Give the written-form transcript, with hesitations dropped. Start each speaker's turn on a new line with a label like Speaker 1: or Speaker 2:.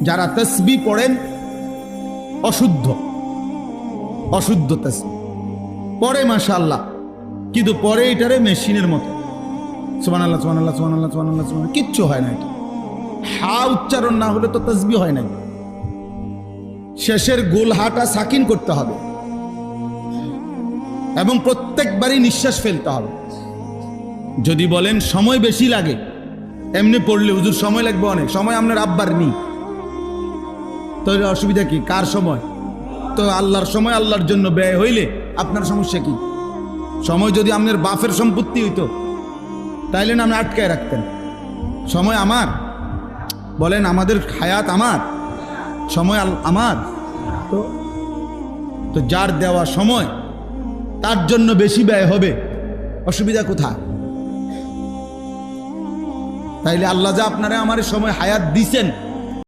Speaker 1: যারা তাসবিহ পড়েন অশুদ্ধ অশুদ্ধ তাসবিহ পড়ে মাশাআল্লাহ, কিন্তু পরে এটারে মেশিনের মতো সুবহানাল্লাহ সুবহানাল্লাহ সুবহানাল্লাহ সুবহানাল্লাহ সুবহানাল্লাহ, কিচ্ছু হয় না। এটা হা উচ্চারণ না হলে তো তাসবিহ হয় না। শেষের গোল হাটা সাকিন করতে হবে এবং প্রত্যেকবারই নিঃশ্বাস ফেলতে হবে। যদি বলেন সময় বেশি লাগে, এমনি পড়লে হুজুর সময় লাগবে অনেক, সময় আপনার আব্বার নেই, তো অসুবিধা কি? কার সময়? তো আল্লাহর সময় আল্লাহর জন্য ব্যয় হইলে আপনার সমস্যা কি? সময় যদি আপনার বাপের সম্পত্তি হইতো তাইলে না আপনি আটকায় রাখতেন। সময় আমার, বলেন আমাদের হায়াত আমার, সময় আমার। তো যার দেওয়া সময় তার জন্য বেশি ব্যয় হবে, অসুবিধা কোথায়? তাইলে আল্লাহ যা আপনারা আমার সময় হায়াত দিছেন,